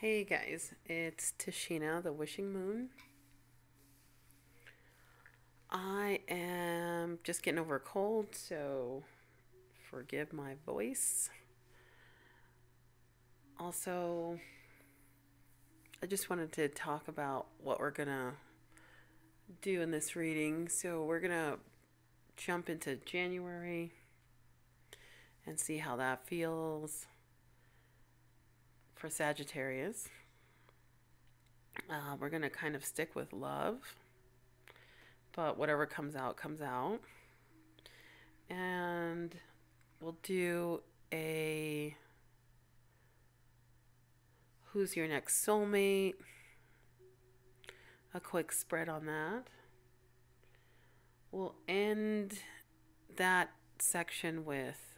Hey guys, it's Tashina, the Wishing Moon. I am just getting over a cold, so forgive my voice. Also, I just wanted to talk about what we're gonna do in this reading. So, we're gonna jump into January and see how that feels for Sagittarius. We're gonna kind of stick with love, but whatever comes out, comes out. And we'll do a who's your next soulmate, a quick spread on that. We'll end that section with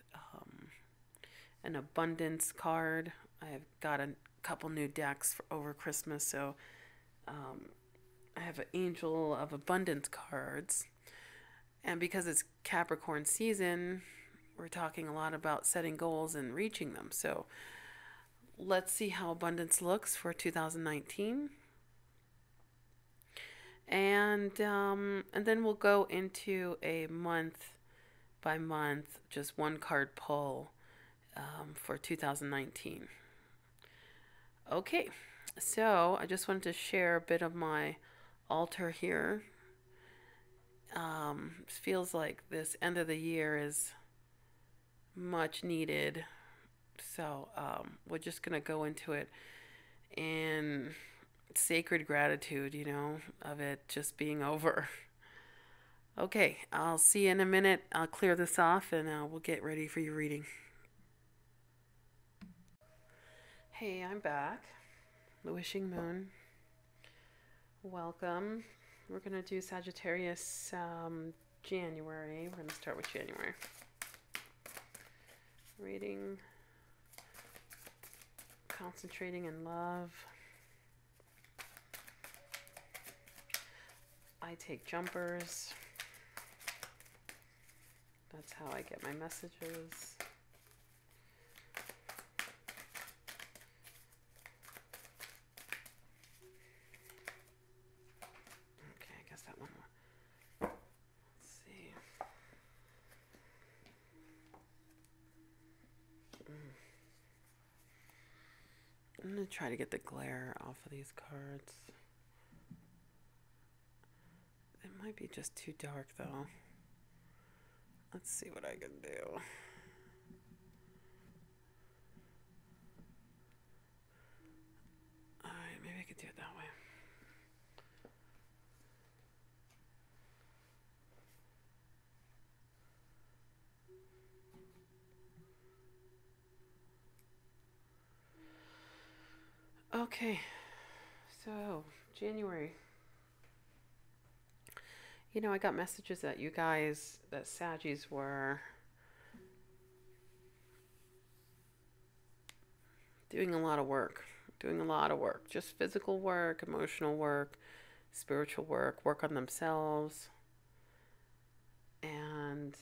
an abundance card. I've got a couple new decks for over Christmas, so I have an Angel of Abundance cards. And because it's Capricorn season, we're talking a lot about setting goals and reaching them. So let's see how abundance looks for 2019. And then we'll go into a month by month, just one card pull for 2019. Okay, so I just wanted to share a bit of my altar here. Feels like this end of the year is much needed. So we're just going to go into it in sacred gratitude, of it just being over. Okay, I'll see you in a minute. I'll clear this off and we'll get ready for your reading. Hey, I'm back. The Wishing Moon. Welcome. We're going to do Sagittarius January. We're going to start with January. Reading. Concentrating in love. I take jumpers. That's how I get my messages. Okay, I guess that one more. Let's see. I'm going to try to get the glare off of these cards. It might be just too dark though. Let's see what I can do. Alright, maybe I could do it that way. Okay, so January. I got messages that you guys, that Saggies were doing a lot of work. Just physical work, emotional work, spiritual work on themselves. And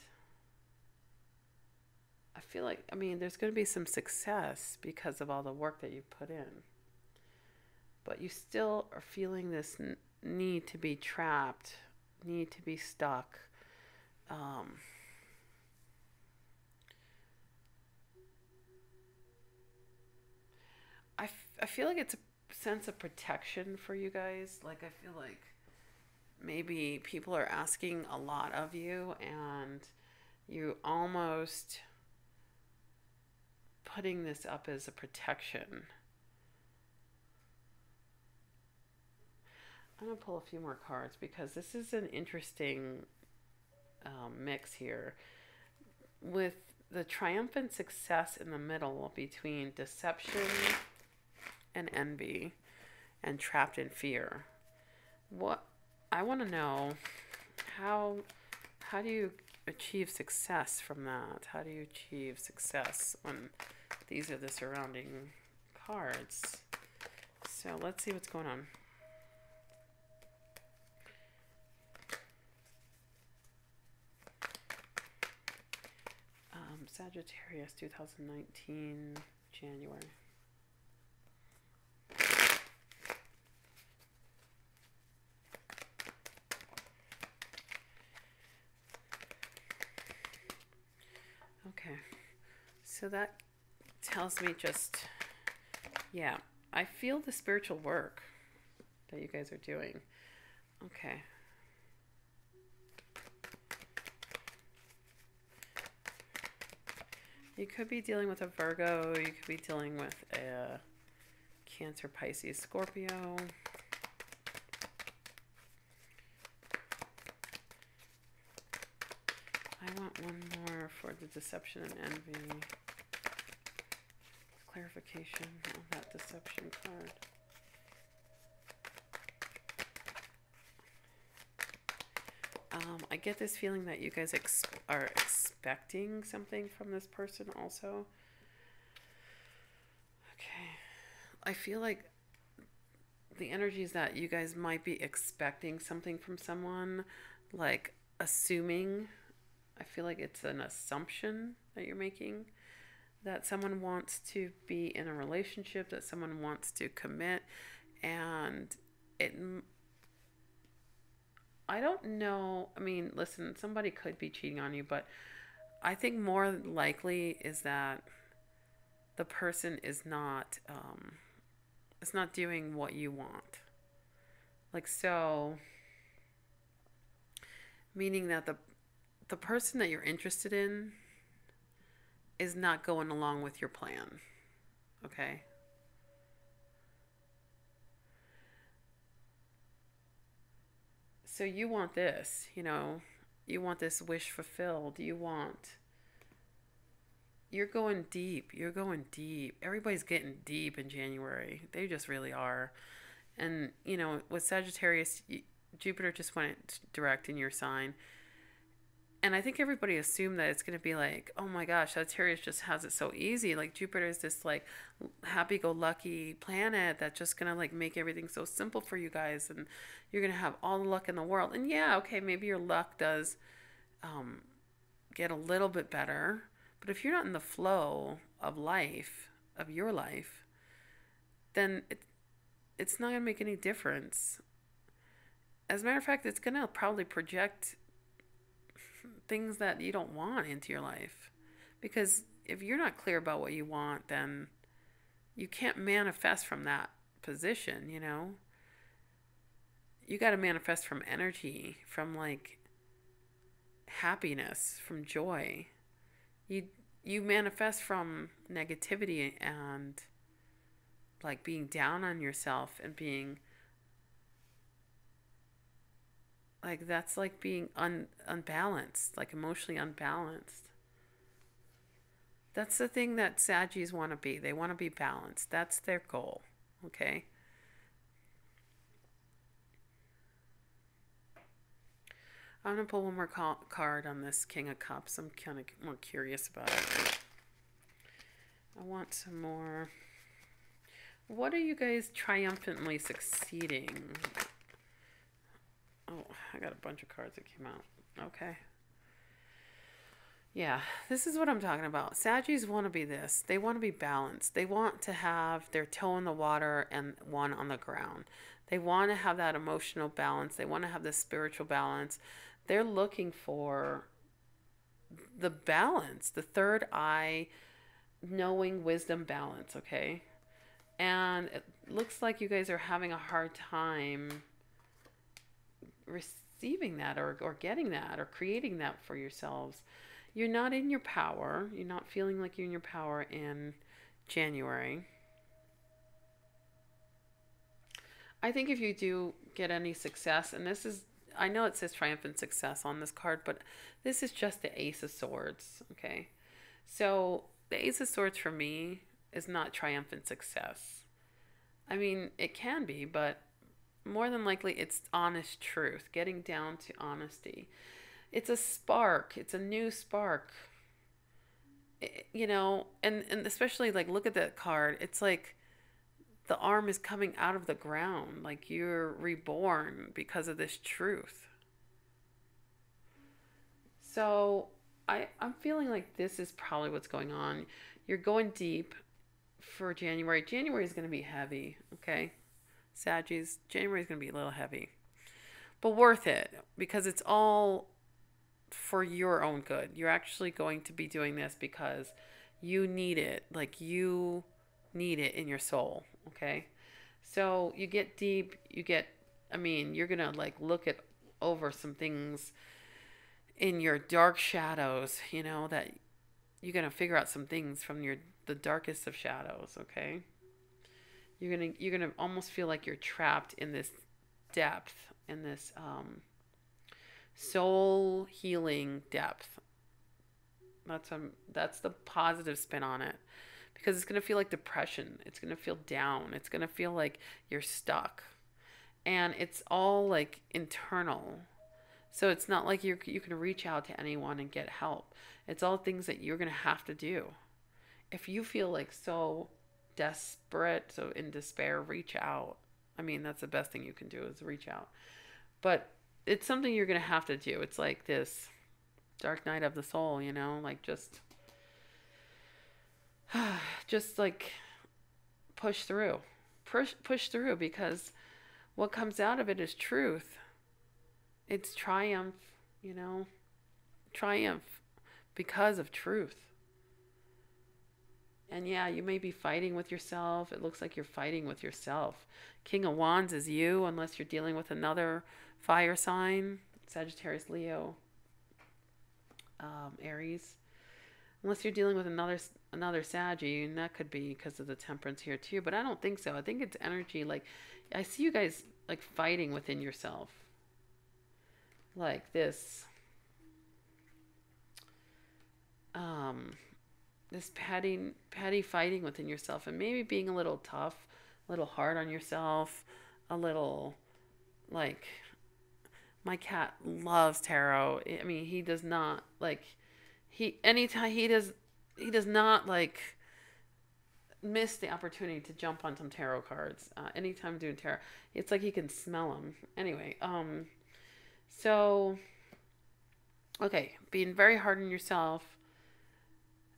I feel like, there's going to be some success because of all the work that you put in. But you still are feeling this need to be trapped, need to be stuck. I feel like it's a sense of protection for you guys. Like, I feel like maybe people are asking a lot of you and you almost putting this up as a protection. I'm going to pull a few more cards because this is an interesting mix here with the triumphant success in the middle between deception and envy and trapped in fear. What I want to know, how do you achieve success from that? How do you achieve success when these are the surrounding cards? So let's see what's going on. Sagittarius 2019 January. So that tells me just, yeah, I feel the spiritual work that you guys are doing. Okay. You could be dealing with a Virgo. You could be dealing with a Cancer, Pisces, Scorpio. I want one more for the deception and envy. Clarification on that deception card. I get this feeling that you guys are expecting something from this person also. Okay. I feel like the energy is that you guys might be expecting something from someone, like assuming. I feel like it's an assumption that you're making, that someone wants to be in a relationship, that someone wants to commit, and I don't know. I mean, listen, somebody could be cheating on you, but I think more likely is that the person is not doing what you want. Like, so, meaning that the person that you're interested in is not going along with your plan. Okay? So you want this, you want this wish fulfilled. You're going deep. You're going deep. Everybody's getting deep in January. They just really are. And, with Sagittarius, Jupiter just went direct in your sign. And I think everybody assumed that it's going to be like, oh my gosh, Sagittarius just has it so easy. Like, Jupiter is this like happy-go-lucky planet that's just going to like make everything so simple for you guys. And you're going to have all the luck in the world. And yeah, okay, maybe your luck does get a little bit better. But if you're not in the flow of life, of your life, then it's not going to make any difference. As a matter of fact, it's going to probably project things that you don't want into your life. Because if you're not clear about what you want, then you can't manifest from that position, You got to manifest from energy, from like happiness, from joy. You manifest from negativity and like being down on yourself and being like, that's like being unbalanced, like emotionally unbalanced. That's the thing that Saggies want to be. They want to be balanced. That's their goal. Okay? I'm going to pull one more card on this King of Cups. I'm kind of more curious about it. I want some more. What are you guys triumphantly succeeding? Oh, I got a bunch of cards that came out. Okay. Yeah, this is what I'm talking about. Saggies want to be this. They want to be balanced. They want to have their toe in the water and one on the ground. They want to have that emotional balance. They want to have the spiritual balance. They're looking for the balance, the third eye, knowing wisdom balance, okay? And it looks like you guys are having a hard time receiving that or getting that or creating that for yourselves. You're not in your power. You're not feeling like you're in your power in January. I think if you do get any success, and this is, I know it says triumphant success on this card, but this is just the Ace of Swords, okay? So the Ace of Swords for me is not triumphant success. I mean, it can be, but more than likely it's honest truth, getting down to honesty. It's a spark. It's a new spark. And especially like, look at that card. It's like the arm is coming out of the ground. Like you're reborn because of this truth. So I'm feeling like this is probably what's going on. You're going deep for January. January is going to be heavy, okay? Saggies, January is going to be a little heavy. But worth it because it's all for your own good. You're actually going to be doing this because You need it. Like, you need it in your soul. Okay. So you get deep, I mean, you're going to like look at over some things in your dark shadows, you know, that you're going to figure out some things from the darkest of shadows. Okay. You're going to almost feel like you're trapped in this depth, in this, soul healing depth. That's the positive spin on it, because it's going to feel like depression. It's going to feel down. It's going to feel like you're stuck. And it's all like internal. So it's not like you can reach out to anyone and get help. It's all things that you're going to have to do. If you feel like so desperate, so in despair, reach out. I mean, that's the best thing you can do is reach out. But it's something you're going to have to do. It's like this dark night of the soul, you know, like just like push through. Push through, because what comes out of it is truth. It's triumph, you know, triumph because of truth. And yeah, you may be fighting with yourself. It looks like you're fighting with yourself. King of Wands is you, unless you're dealing with another fire sign, Sagittarius, Leo, Aries. Unless you're dealing with another Saggy, and that could be because of the temperance here too. But I don't think so. I think it's energy. Like, I see you guys like fighting within yourself, like this, this petty fighting within yourself, and maybe being a little tough, a little hard on yourself, a little like. My cat loves tarot. I mean, he does not like he does not like miss the opportunity to jump on some tarot cards. Anytime doing tarot, it's like he can smell them. Anyway, so okay, being very hard on yourself,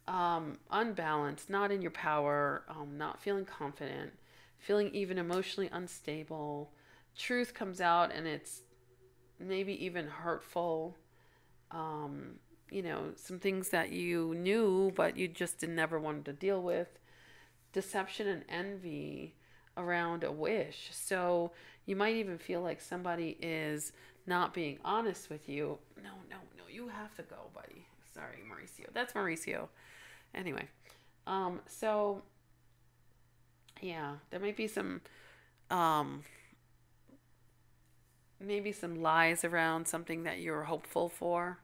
unbalanced, not in your power, not feeling confident, feeling even emotionally unstable. Truth comes out, and it's maybe even hurtful. You know, some things that you knew but you just never wanted to deal with. Deception and envy around a wish. So you might even feel like somebody is not being honest with you. No, you have to go, buddy. Sorry, Mauricio. That's Mauricio. Anyway, so yeah, there might be some maybe some lies around something that you're hopeful for.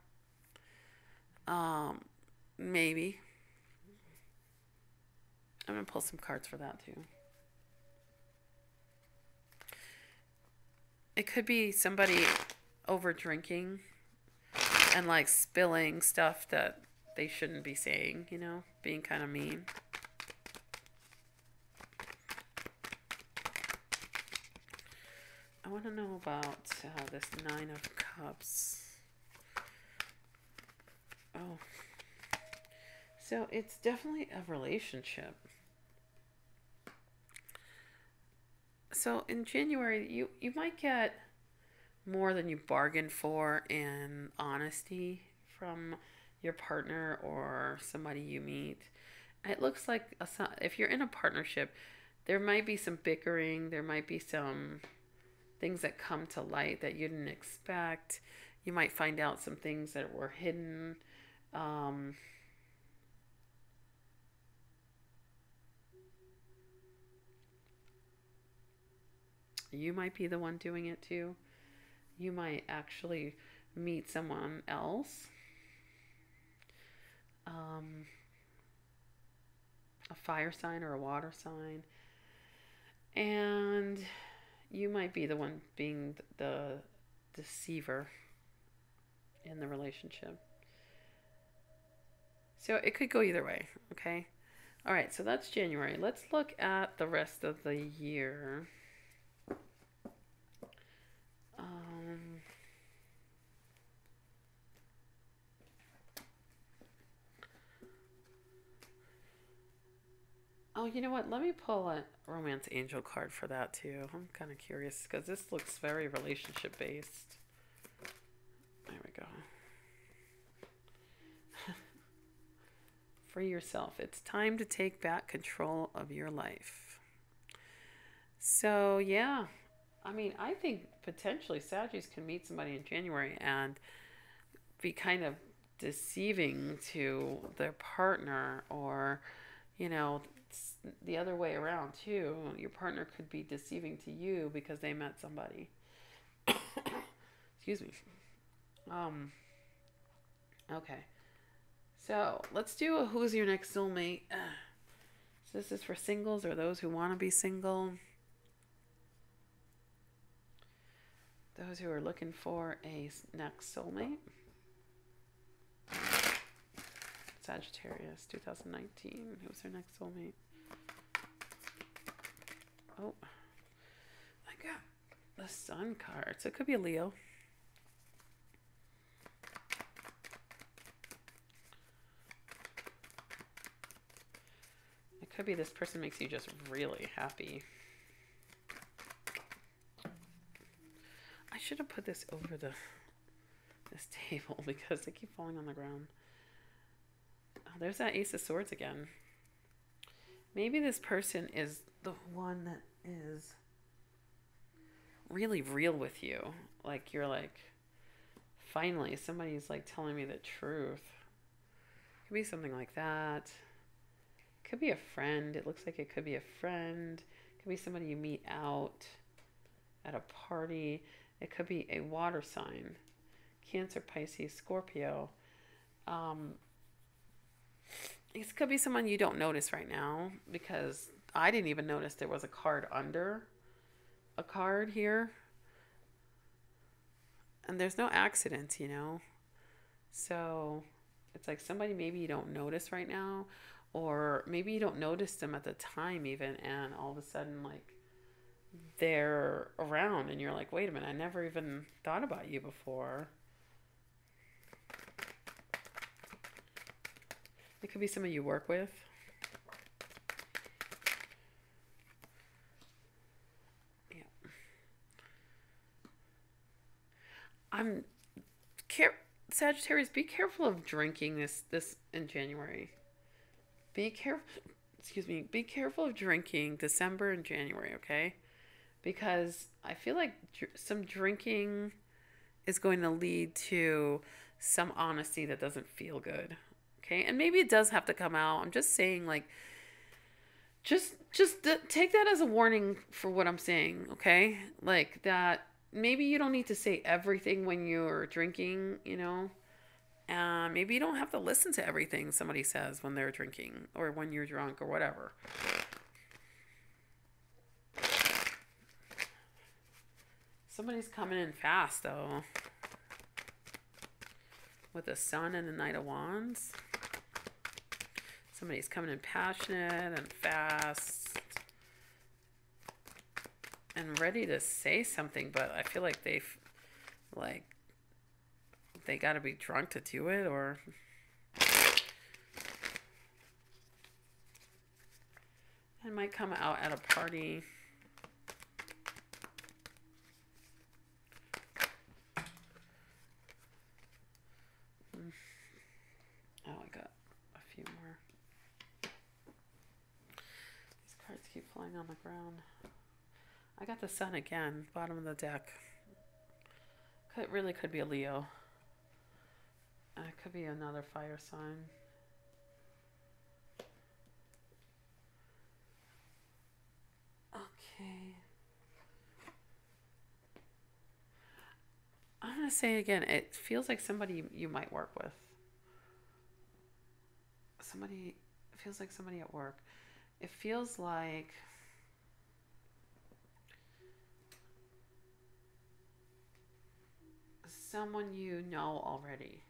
Maybe. I'm going to pull some cards for that too. It could be somebody over drinking and like spilling stuff that they shouldn't be saying, you know, being kind of mean. I want to know about this Nine of Cups. Oh. So it's definitely a relationship. So in January, you might get more than you bargained for in honesty from your partner or somebody you meet. It looks like if you're in a partnership, there might be some bickering. There might be some things that come to light that you didn't expect. You might find out some things that were hidden. You might be the one doing it too. You might actually meet someone else. A fire sign or a water sign. And you might be the one being the deceiver in the relationship. So it could go either way, okay? All right, so that's January. Let's look at the rest of the year. Oh, you know what? Let me pull a romance angel card for that too. I'm kind of curious because this looks very relationship based. There we go. Free yourself. It's time to take back control of your life. So, yeah. I mean, I think potentially Sagittarius can meet somebody in January and be kind of deceiving to their partner, or, you know, the other way around too. Your partner could be deceiving to you because they met somebody. Excuse me. Okay. So let's do a who's your next soulmate. So this is for singles or those who want to be single. Those who are looking for a next soulmate. Sagittarius, 2019. Who's their next soulmate? Oh, I got the Sun card. So it could be a Leo. It could be this person makes you just really happy. I should have put this over this table because they keep falling on the ground. Oh, there's that Ace of Swords again. Maybe this person is the one that is really real with you. Like, you're like, finally, somebody's like telling me the truth. Could be something like that. Could be a friend. It looks like it could be a friend. Could be somebody you meet out at a party. It could be a water sign. Cancer, Pisces, Scorpio. It could be someone you don't notice right now, because I didn't even notice there was a card under a card here. And there's no accidents, you know. So it's like somebody maybe you don't notice right now, or maybe you don't notice them at the time even, and all of a sudden like they're around and you're like, wait a minute, I never even thought about you before. It could be somebody you work with. Yeah. Sagittarius, be careful of drinking this in January. Be careful of drinking December and January, okay? Because I feel like some drinking is going to lead to some honesty that doesn't feel good. Okay? And maybe it does have to come out. I'm just saying, like, just take that as a warning for what I'm saying, okay? Like, that maybe you don't need to say everything when you're drinking, you know? Maybe you don't have to listen to everything somebody says when they're drinking or when you're drunk or whatever. Somebody's coming in fast, though. With the Sun and the Knight of Wands. Somebody's coming in passionate and fast. And ready to say something, but I feel like they got to be drunk to do it, or... It might come out at a party. Oh, I got a few more. These cards keep flying on the ground. I got the Sun again, bottom of the deck. It really could be a Leo. It could be another fire sign. Okay. I'm going to say again, it feels like somebody you might work with. It feels like somebody at work. It feels like someone you know already.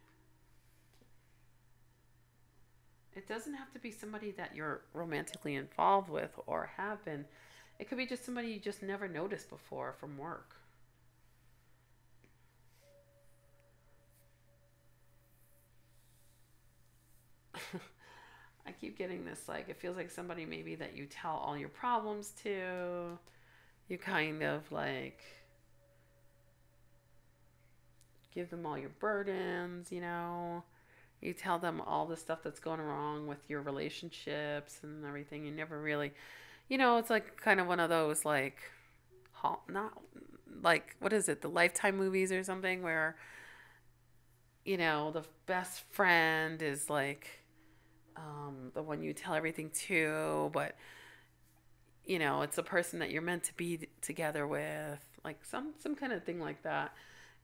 It doesn't have to be somebody that you're romantically involved with or have been. It could be just somebody you just never noticed before from work. I keep getting this, like, it feels like somebody maybe that you tell all your problems to. You kind of like give them all your burdens, you know. You tell them all the stuff that's going wrong with your relationships and everything. You never really, it's like kind of one of those like, not like, what is it, the Lifetime movies or something where, the best friend is like the one you tell everything to, but it's a person that you're meant to be together with, like some kind of thing like that.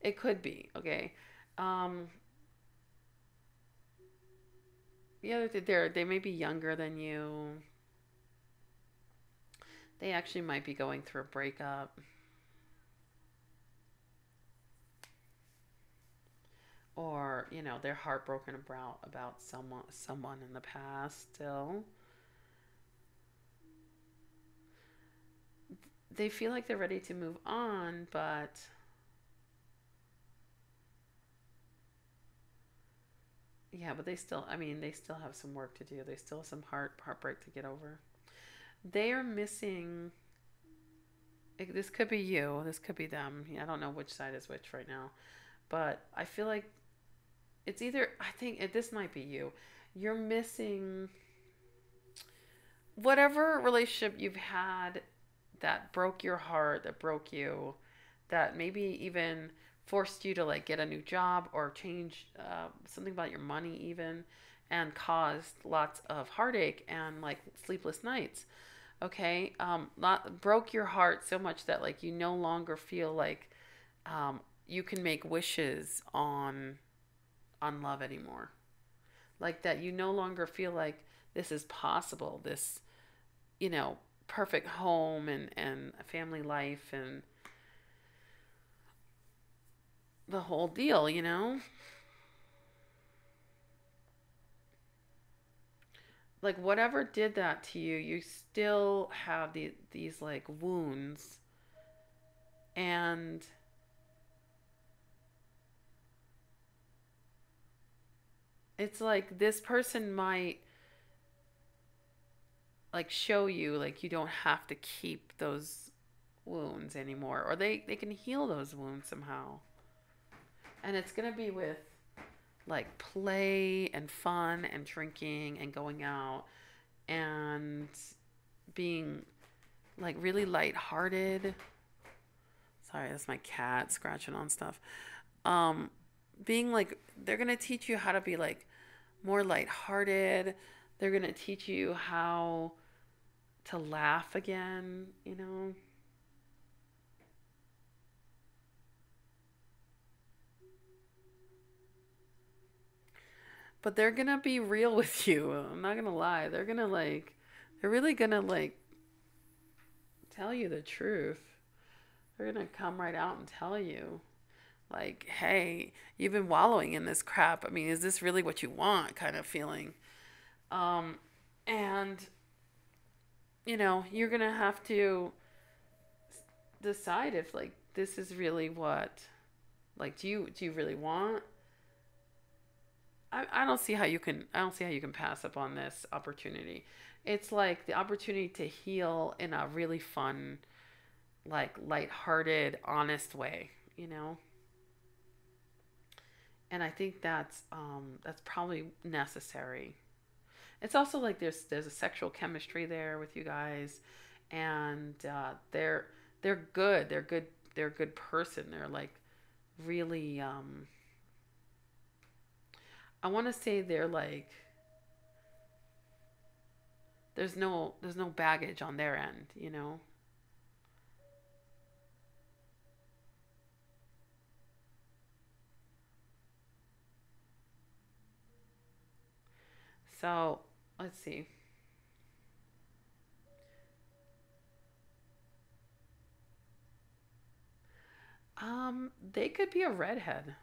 It could be okay. Um, yeah, they may be younger than you. They actually might be going through a breakup, or they're heartbroken about someone in the past. Still, they feel like they're ready to move on, but yeah, but they still have some work to do. They still have some heartbreak to get over. They are missing. This could be you. This could be them. I don't know which side is which right now, but I feel like it's either. I think this might be you. You're missing whatever relationship you've had that broke your heart, that broke you, that maybe even forced you to like get a new job or change something about your money even, and caused lots of heartache and like sleepless nights. Okay, not broke your heart so much that like you no longer feel like you can make wishes on love anymore. Like that you no longer feel like this is possible. This you know perfect home and a family life and the whole deal. Like whatever did that to you, you still have these like wounds, and it's like this person might like show you like you don't have to keep those wounds anymore, or they can heal those wounds somehow. And it's going to be with like play and fun and drinking and going out and being like really lighthearted. Sorry, that's my cat scratching on stuff. Um, being like, they're gonna teach you how to be like more lighthearted. They're gonna teach you how to laugh again. But they're gonna be real with you. I'm not gonna lie. They're really gonna like tell you the truth. They're gonna come right out and tell you, like, hey, you've been wallowing in this crap. I mean, is this really what you want? Kind of feeling. Um, and you're gonna have to decide if like this is really what, like, do you really want? I don't see how you can pass up on this opportunity. It's like the opportunity to heal in a really fun, like lighthearted, honest way. And I think that's probably necessary. It's also like there's a sexual chemistry there with you guys, and they're good. They're a good person. They're like really. I want to say they're like there's no baggage on their end. So let's see. They could be a redhead.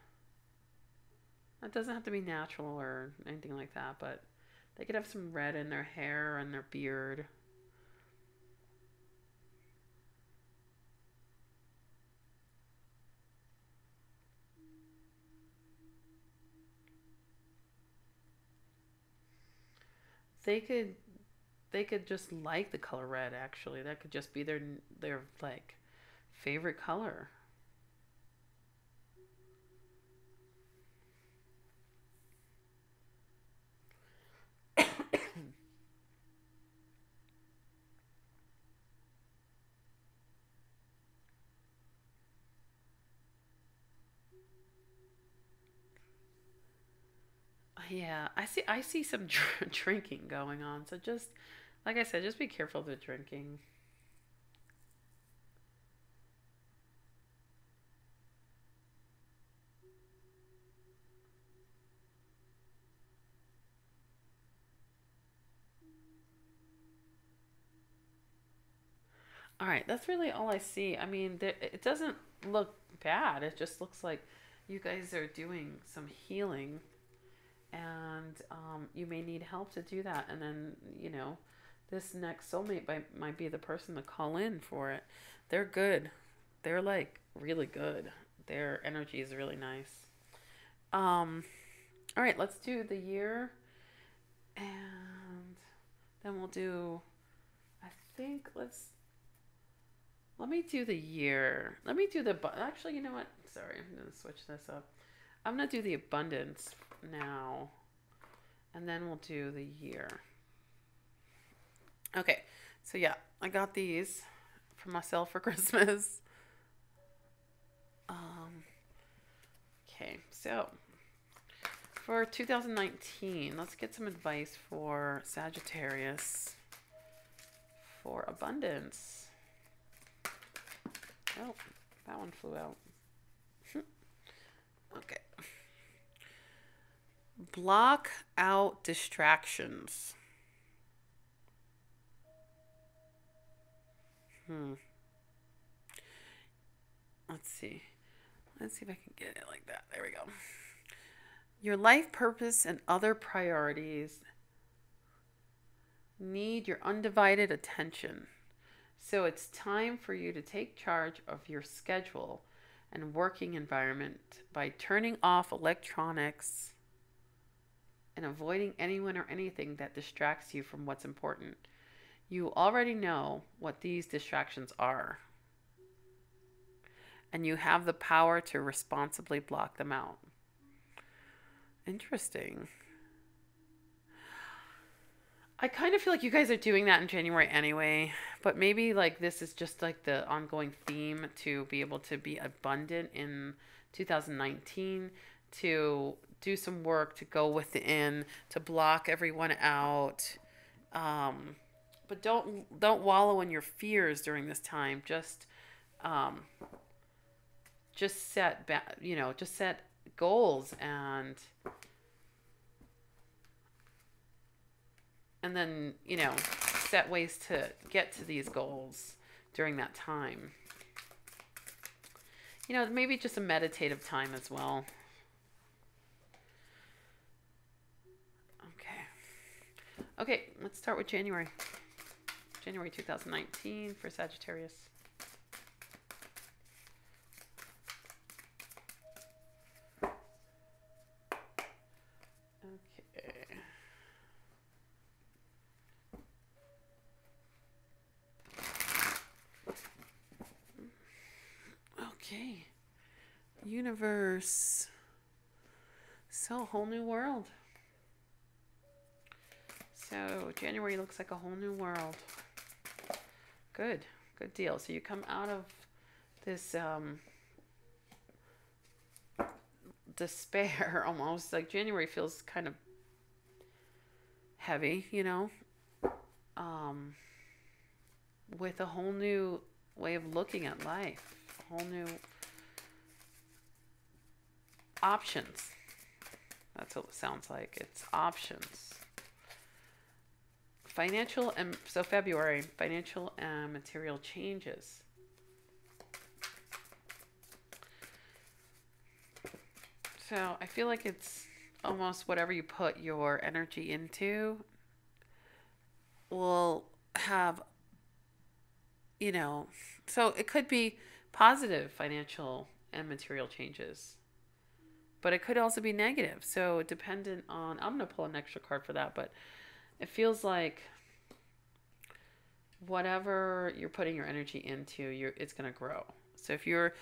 It doesn't have to be natural or anything like that, but they could have some red in their hair and their beard. They could they could just like the color red. Actually, that could just be their like favorite color. Yeah, I see some drinking going on. So just like I said, just be careful of the drinking. All right, that's really all I see. I mean, it doesn't look bad. It just looks like you guys are doing some healing, and you may need help to do that. And then, this next soulmate might be the person to call in for it. They're good. They're like really good. Their energy is really nice. All right, let's do the year, and then we'll do. I think let me do the year. Let me do the. Actually, you know what? Sorry, I'm going to switch this up. I'm going to do the abundance now. And then we'll do the year. Okay. So, yeah, I got these for myself for Christmas. Okay. So, for 2019, let's get some advice for Sagittarius for abundance. Oh, that one flew out. Okay. Block out distractions. Let's see. Let's see if I can get it like that. There we go. Your life purpose and other priorities need your undivided attention. So it's time for you to take charge of your schedule and working environment by turning off electronics and avoiding anyone or anything that distracts you from what's important. You already know what these distractions are, and you have the power to responsibly block them out. Interesting. I kind of feel like you guys are doing that in January anyway, but maybe like this is just like the ongoing theme to be able to be abundant in 2019, to do some work, to go within, to block everyone out. But don't wallow in your fears during this time. Just set just set goals, and then, set ways to get to these goals during that time. Maybe just a meditative time as well. Okay, let's start with January. January 2019 for Sagittarius. Okay. Universe. So, whole new world. So, January looks like a whole new world. Good. Good deal. So, you come out of this despair almost. Like, January feels kind of heavy, with a whole new way of looking at life. A whole new options. That's what it sounds like. It's options. February, financial and material changes. So I feel like it's almost whatever you put your energy into will have, so it could be positive financial and material changes, but it could also be negative. So dependent on, I'm going to pull an extra card for that, but it feels like whatever you're putting your energy into, it's going to grow. So if you're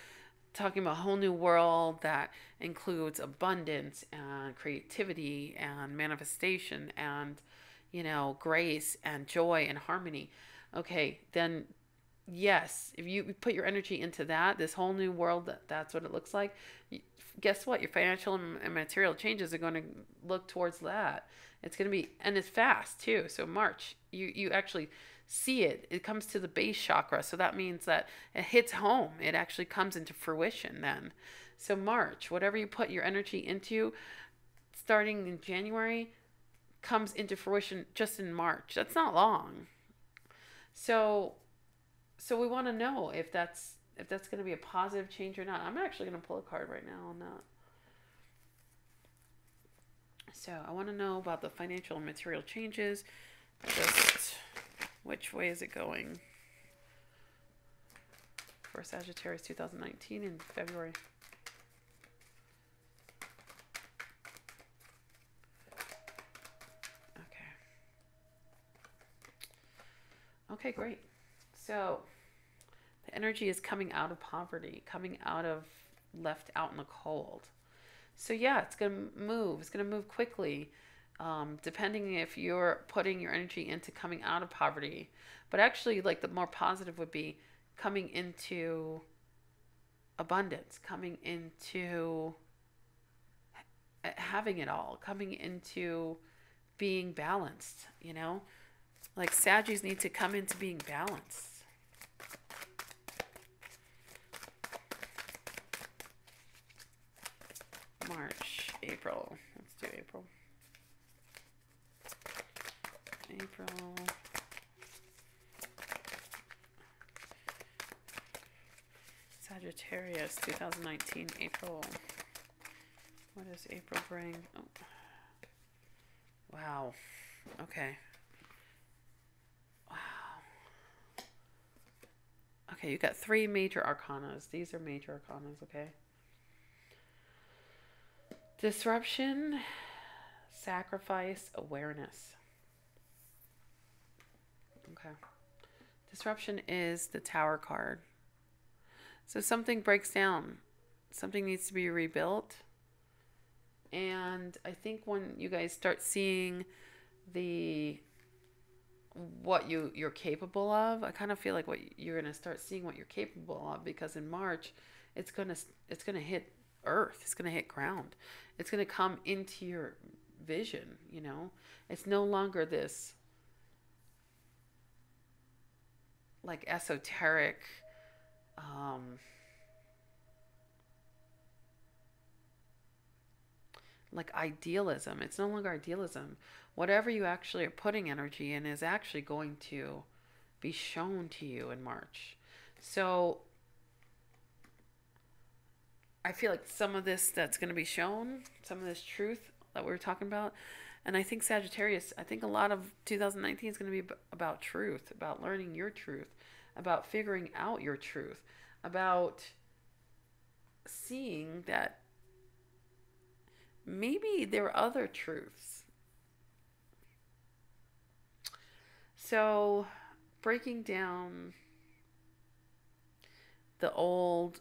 talking about a whole new world that includes abundance and creativity and manifestation and, grace and joy and harmony, okay, then yes, if you put your energy into that, this whole new world, that's what it looks like. Guess what? Your financial and material changes are going to look towards that. It's going to be, and it's fast too. So March, you actually see it. It comes to the base chakra. So that means that it hits home. It actually comes into fruition then. So March, whatever you put your energy into, starting in January, comes into fruition just in March. That's not long. So we want to know if that's going to be a positive change or not. I'm actually going to pull a card right now on that. So I want to know about the financial and material changes. Just which way is it going for Sagittarius 2019 in February? Okay, great. So the energy is coming out of poverty, coming out of left out in the cold. So yeah, it's going to move. It's going to move quickly, depending if you're putting your energy into coming out of poverty. But actually, like the more positive would be coming into abundance, coming into having it all, coming into being balanced, you know? Like Saggies need to come into being balanced. March, April. Let's do April. April. Sagittarius 2019, April. What does April bring? Oh. Wow. Okay. Wow. Okay, you got 3 major arcanas. These are major arcanas, okay? Disruption, sacrifice, awareness. Okay. Disruption is the Tower card. So something breaks down. Something needs to be rebuilt. And I think when you guys start seeing what you're capable of, I kind of feel like you're going to start seeing what you're capable of, because in March it's going to hit earth, it's going to hit ground. It's going to come into your vision, you know. It's no longer this like esoteric like idealism. It's no longer idealism. Whatever you actually are putting energy in is actually going to be shown to you in March. So I feel like some of this that's going to be shown, some of this truth that we were talking about, and I think Sagittarius, I think a lot of 2019 is going to be about truth, about learning your truth, about figuring out your truth, about seeing that maybe there are other truths. So breaking down the old,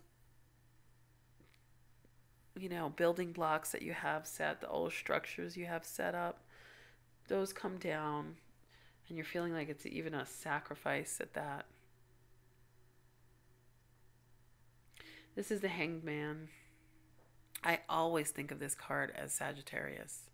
you know, building blocks that you have set, the old structures you have set up, those come down, and you're feeling like it's even a sacrifice at that. This is the Hanged Man. I always think of this card as Sagittarius.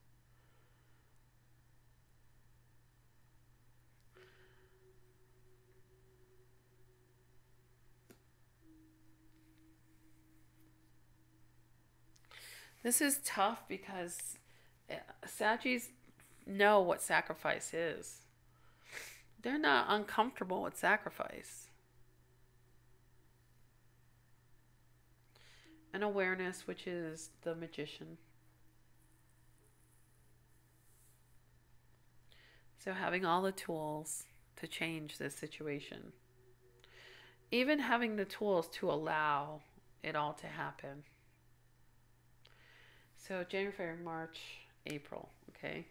This is tough because Saggies know what sacrifice is. They're not uncomfortable with sacrifice. And awareness, which is the Magician. So having all the tools to change this situation. Even having the tools to allow it all to happen. So January, February, March, April, okay?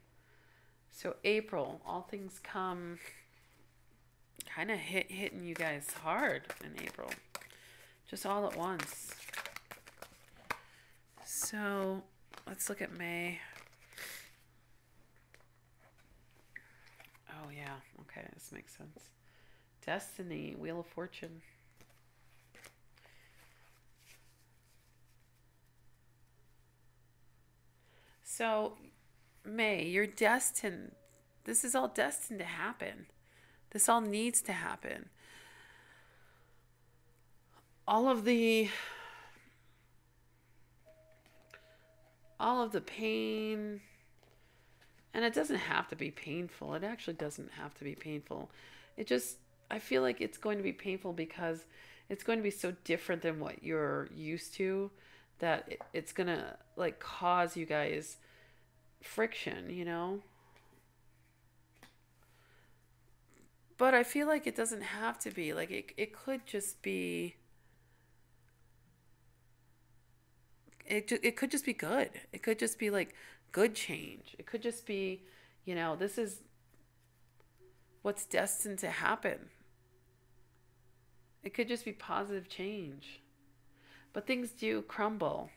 So April, all things come kind of hitting you guys hard in April. Just all at once. So let's look at May. Oh yeah, okay, this makes sense. Destiny, Wheel of Fortune. So, May, you're destined. This is all destined to happen. This all needs to happen. All of the pain, and it doesn't have to be painful. It actually doesn't have to be painful. It just, I feel like it's going to be painful because it's going to be so different than what you're used to that it's going to like cause you guys friction, you know? But I feel like it doesn't have to be. Like it could just be, it could just be good. It could just be like good change. It could just be, you know, this is what's destined to happen. It could just be positive change. But things do crumble.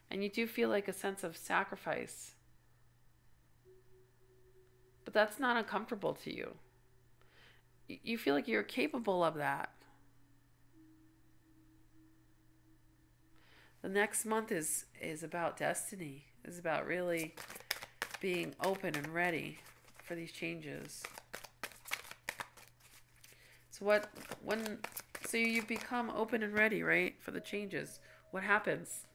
And you do feel like a sense of sacrifice. But that's not uncomfortable to you. You feel like you're capable of that. The next month is about destiny. Is about really being open and ready for these changes. So so you become open and ready, right, for the changes. What happens?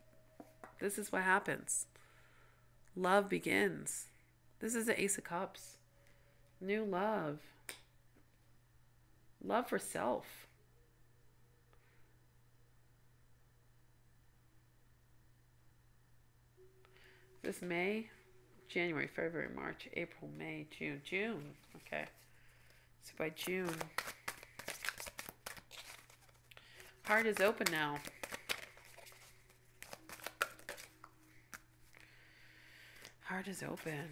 This is what happens. Love begins. This is the Ace of Cups. New love. Love for self. This May, January, February, March, April, May, June. June. Okay. So by June, heart is open now. Heart is open.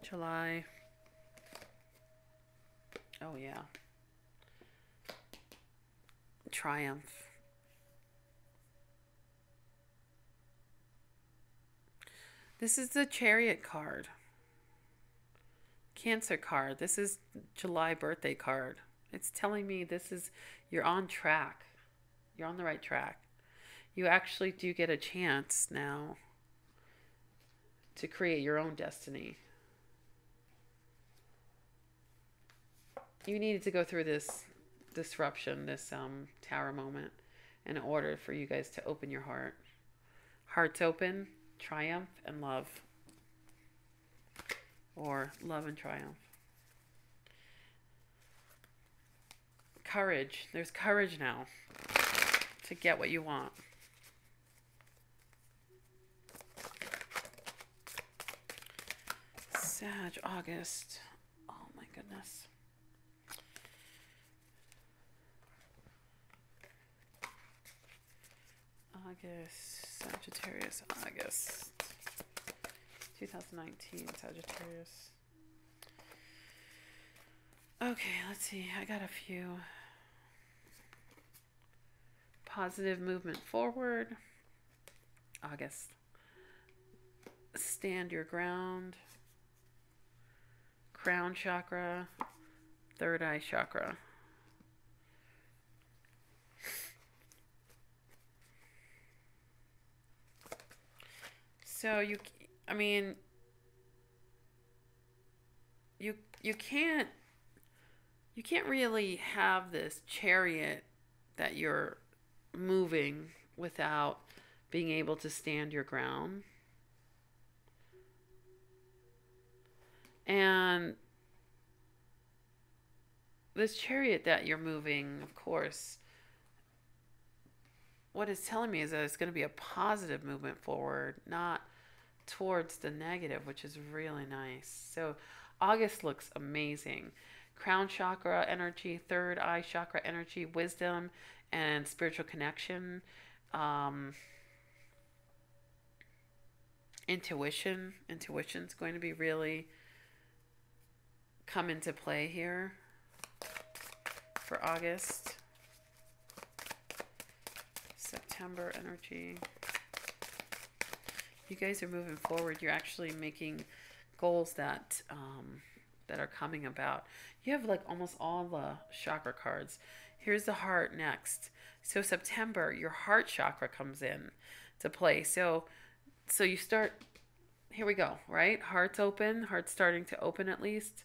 July. Oh, yeah. Triumph. This is the Chariot card. Cancer card. This is July birthday card. It's telling me you're on track. You're on the right track. You actually do get a chance now to create your own destiny. You needed to go through this disruption, this tower moment, in order for you guys to open your heart. Hearts open, triumph, and love. Or love and triumph. Courage. There's courage now to get what you want. Sag, August. Oh my goodness. August, Sagittarius, August 2019, Sagittarius. Okay, let's see. I got a few. Positive movement forward. August. Stand your ground. Crown chakra. Third eye chakra. So you can't really have this chariot that you're moving without being able to stand your ground. And this chariot that you're moving, of course, what it's telling me is that it's going to be a positive movement forward, not towards the negative, which is really nice. So August looks amazing. Crown chakra energy, third eye chakra energy, wisdom and spiritual connection, intuition. Intuition's going to be really come into play here for August. September energy. You guys are moving forward. You're actually making goals that that are coming about. You have like almost all the chakra cards. Here's the heart next. So September, your heart chakra comes in to play. So you start, here we go, right? Heart's open, heart's starting to open at least.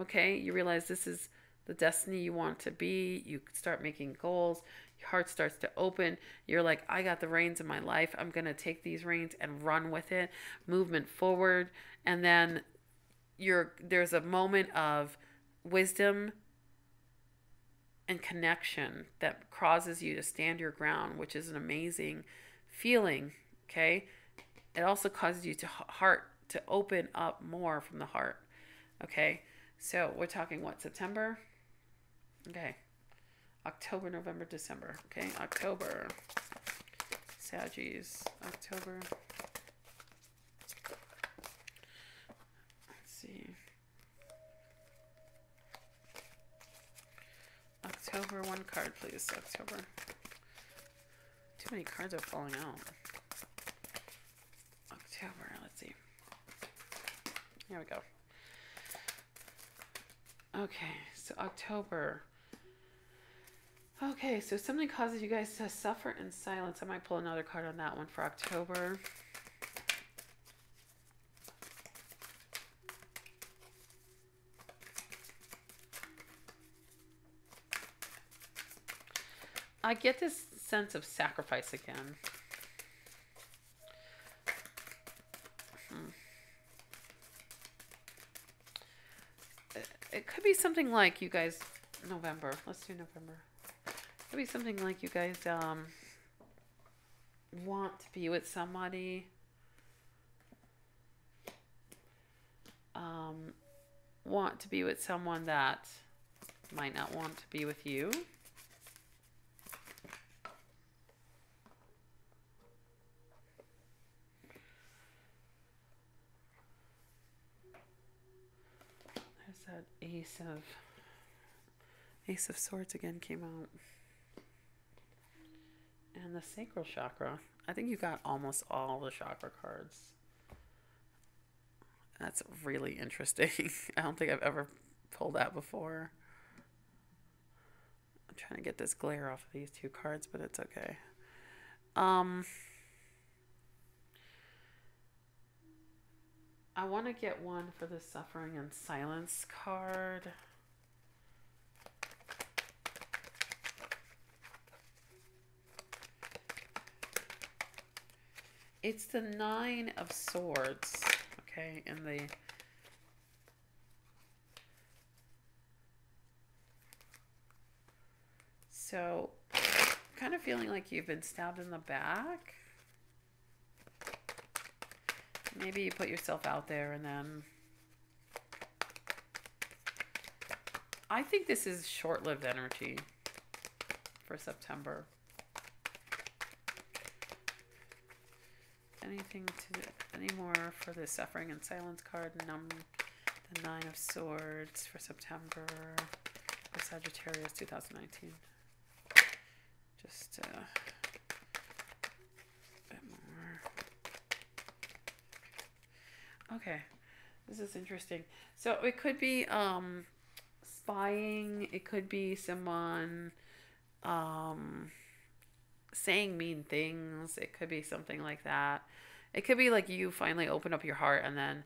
Okay, you realize this is the destiny you want to be. You start making goals. Your heart starts to open. You're like, I got the reins in my life. I'm going to take these reins and run with it. Movement forward. And then there's a moment of wisdom and connection that causes you to stand your ground, which is an amazing feeling, okay? It also causes you to open up more from the heart, okay? So we're talking what, September? Okay. October, November, December. Okay, October. Saggies. October. Let's see. October, one card, please. October. Too many cards are falling out. October, let's see. Here we go. Okay, so October. Okay, so something causes you guys to suffer in silence. I might pull another card on that one for October. I get this sense of sacrifice again. It could be something like you guys, November. Let's do November. It could be something like you guys want to be with somebody. Want to be with someone that might not want to be with you. There's that Ace of Swords again came out. And the sacral chakra. I think you got almost all the chakra cards. That's really interesting. I don't think I've ever pulled that before. I'm trying to get this glare off of these two cards, but it's okay. I want to get one for the suffering and silence card. It's the Nine of Swords, okay, and the so kind of feeling like you've been stabbed in the back. Maybe you put yourself out there and then I think this is short-lived energy for September. Anything any more for the suffering and silence card? The Nine of Swords for September for Sagittarius 2019. Just a bit more. Okay, this is interesting. So it could be spying. It could be someone saying mean things. It could be something like that. It could be like you finally open up your heart and then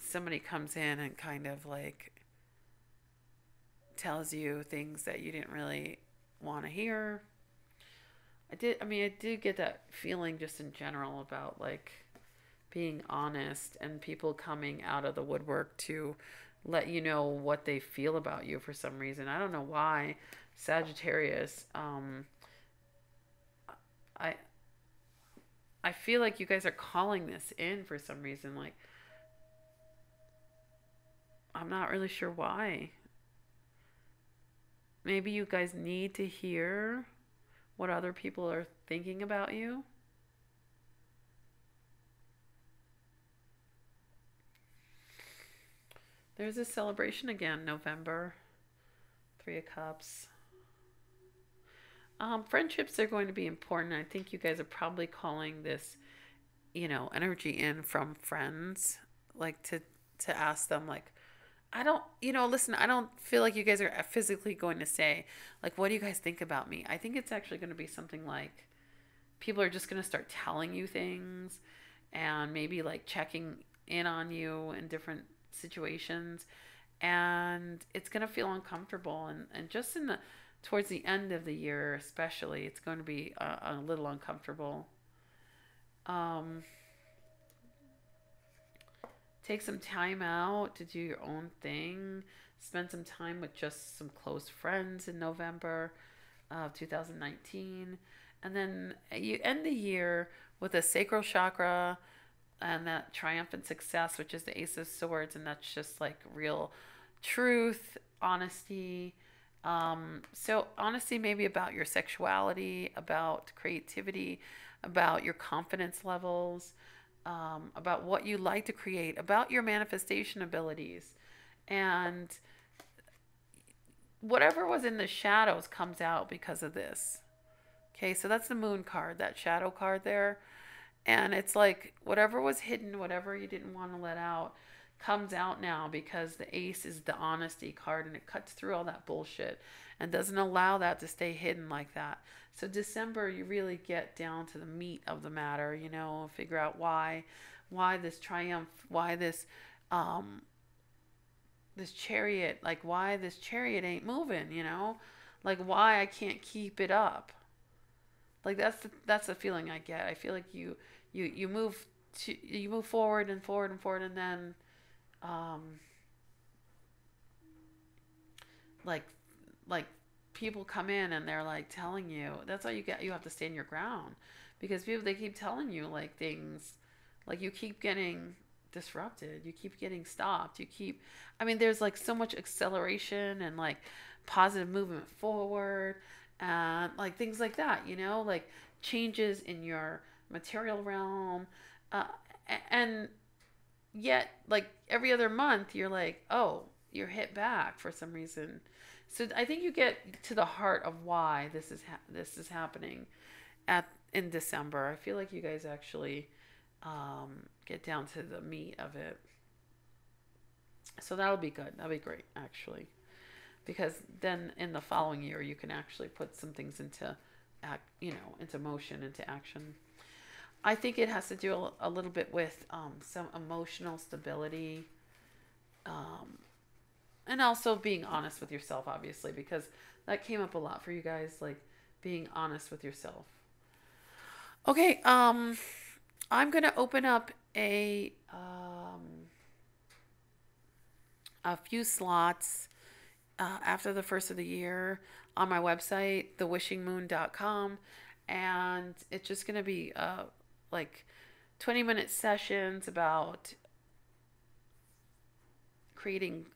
somebody comes in and kind of like tells you things that you didn't really want to hear. I did get that feeling just in general about like being honest and people coming out of the woodwork to let you know what they feel about you for some reason. I don't know why. Sagittarius, I feel like you guys are calling this in for some reason. Like, I'm not really sure why. Maybe you guys need to hear what other people are thinking about you. There's a celebration again, November. 3 of Cups. Friendships are going to be important. I think you guys are probably calling this, energy in from friends, like to to ask them, like, I don't, listen, I don't feel like you guys are physically going to say, like, what do you guys think about me? I think it's actually going to be something like people are just going to start telling you things and maybe like checking in on you in different situations. And it's going to feel uncomfortable. And just towards the end of the year, especially, it's going to be a little uncomfortable. Um, Take some time out to do your own thing. Spend some time with just some close friends in November of 2019. And then you end the year with a sacral chakra and that triumphant success, which is the Ace of Swords. And that's just like real truth, honesty. So, honesty maybe about your sexuality, about creativity, about your confidence levels, about what you like to create, about your manifestation abilities. And whatever was in the shadows comes out because of this. Okay, so that's the moon card, that shadow card there. And it's like whatever was hidden, whatever you didn't want to let out, comes out now because the ace is the honesty card and it cuts through all that bullshit and doesn't allow that to stay hidden like that. So December, you really get down to the meat of the matter, figure out why this triumph, why this chariot, like why this chariot ain't moving, like why I can't keep it up. Like that's the feeling I get. I feel like you move forward and forward and forward, and then like people come in and they're like telling you, that's why you have to stand your ground, because people, they keep telling you like things, like you keep getting disrupted, you keep getting stopped, there's like so much acceleration and like positive movement forward and like things like that, like changes in your material realm, and yet like every other month you're like, oh, you're hit back for some reason. So I think you get to the heart of why this is happening in December. I feel like you guys actually get down to the meat of it. So that'll be good. That'll be great, actually, because then in the following year you can actually put some things into into motion, into action. I think it has to do a little bit with some emotional stability. And also being honest with yourself, obviously, because that came up a lot for you guys, like being honest with yourself. Okay, I'm gonna open up a few slots after the first of the year on my website, thewishingmoon.com, and it's just gonna be like 20-minute sessions about creating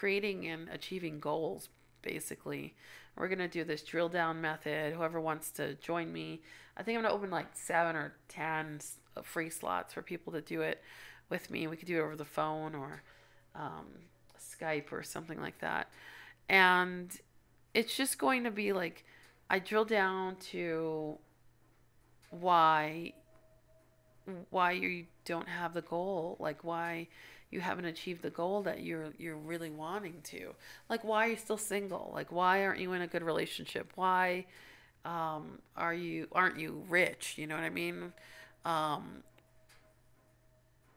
and achieving goals, basically. We're going to do this drill down method. Whoever wants to join me, I think I'm going to open like 7 or 10 free slots for people to do it with me. We could do it over the phone or Skype or something like that. And it's just going to be like, I drill down to why you don't have the goal, like why you haven't achieved the goal that you're really wanting to. Like, why are you still single? Like, why aren't you in a good relationship? Why aren't you rich? You know what I mean?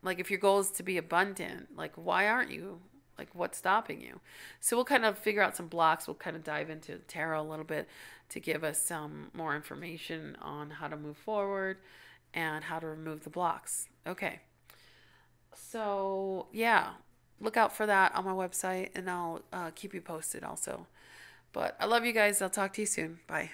Like, if your goal is to be abundant, like, why aren't you? Like, what's stopping you? So we'll kind of figure out some blocks. We'll kind of dive into tarot a little bit to give us some more information on how to move forward and how to remove the blocks. Okay. So, yeah, look out for that on my website, and I'll keep you posted also. But I love you guys. I'll talk to you soon. Bye.